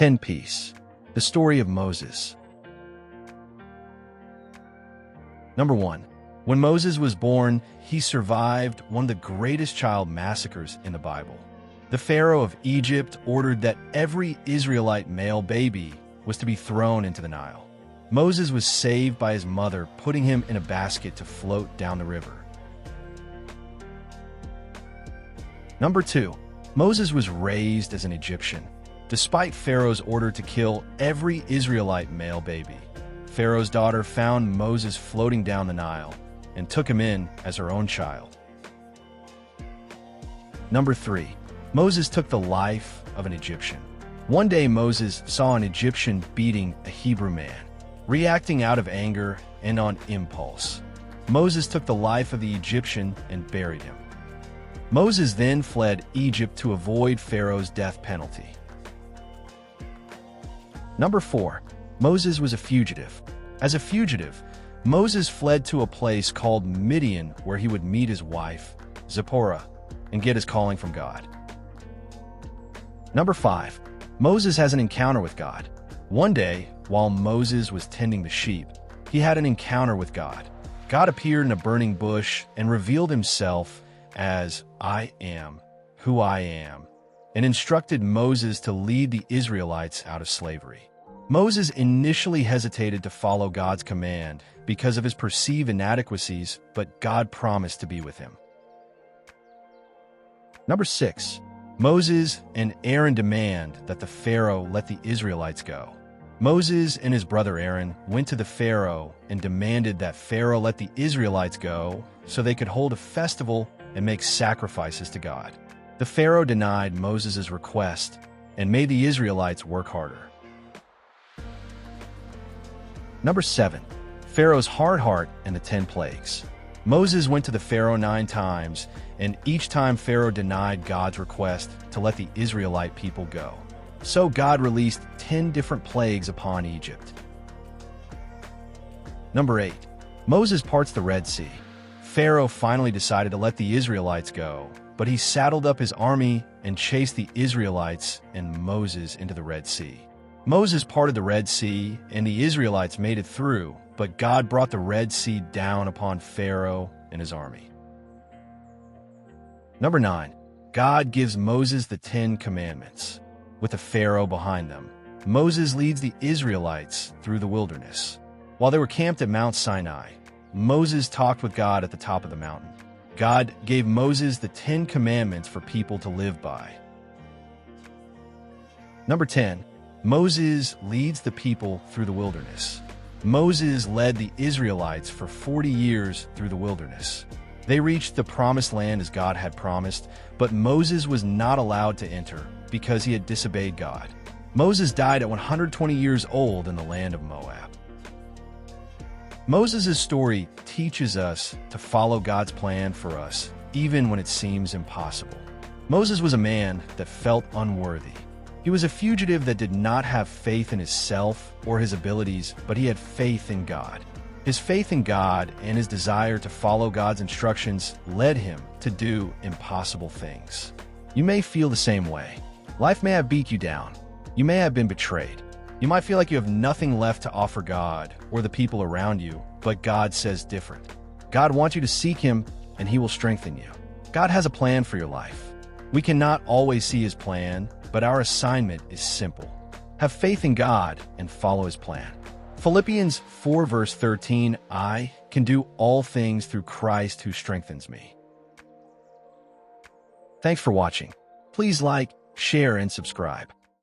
10Piece, the story of Moses. Number 1. When Moses was born, he survived one of the greatest child massacres in the Bible. The Pharaoh of Egypt ordered that every Israelite male baby was to be thrown into the Nile. Moses was saved by his mother putting him in a basket to float down the river. Number 2. Moses was raised as an Egyptian, despite Pharaoh's order to kill every Israelite male baby. Pharaoh's daughter found Moses floating down the Nile and took him in as her own child. Number 3. Moses took the life of an Egyptian. One day Moses saw an Egyptian beating a Hebrew man. Reacting out of anger and on impulse, Moses took the life of the Egyptian and buried him. Moses then fled Egypt to avoid Pharaoh's death penalty. Number 4. Moses was a fugitive. As a fugitive, Moses fled to a place called Midian where he would meet his wife, Zipporah, and get his calling from God. Number 5. Moses has an encounter with God. One day, while Moses was tending the sheep, he had an encounter with God. God appeared in a burning bush and revealed himself as I am who I am, and instructed Moses to lead the Israelites out of slavery. Moses initially hesitated to follow God's command because of his perceived inadequacies, but God promised to be with him. Number 6. Moses and Aaron demand that the Pharaoh let the Israelites go. Moses and his brother Aaron went to the Pharaoh and demanded that Pharaoh let the Israelites go so they could hold a festival and make sacrifices to God. The Pharaoh denied Moses' request and made the Israelites work harder. Number 7. Pharaoh's hard heart and the 10 plagues. Moses went to the Pharaoh 9 times, and each time Pharaoh denied God's request to let the Israelite people go. So God released 10 different plagues upon Egypt. Number 8. Moses parts the Red Sea. Pharaoh finally decided to let the Israelites go, but he saddled up his army and chased the Israelites and Moses into the Red Sea. Moses parted the Red Sea, and the Israelites made it through, but God brought the Red Sea down upon Pharaoh and his army. Number 9. God gives Moses the 10 Commandments. With the Pharaoh behind them, Moses leads the Israelites through the wilderness. While they were camped at Mount Sinai, Moses talked with God at the top of the mountain. God gave Moses the 10 Commandments for people to live by. Number 10. Moses leads the people through the wilderness. Moses led the Israelites for 40 years through the wilderness. They reached the promised land as God had promised, but Moses was not allowed to enter because he had disobeyed God. Moses died at 120 years old in the land of Moab. Moses' story teaches us to follow God's plan for us, even when it seems impossible. Moses was a man that felt unworthy. He was a fugitive that did not have faith in himself or his abilities, but he had faith in God. His faith in God and his desire to follow God's instructions led him to do impossible things. You may feel the same way. Life may have beat you down. You may have been betrayed. You might feel like you have nothing left to offer God or the people around you, but God says different. God wants you to seek Him, and He will strengthen you. God has a plan for your life. We cannot always see His plan, but our assignment is simple. Have faith in God and follow His plan. Philippians 4 verse 13, I can do all things through Christ who strengthens me. Thanks for watching. Please like, share, and subscribe.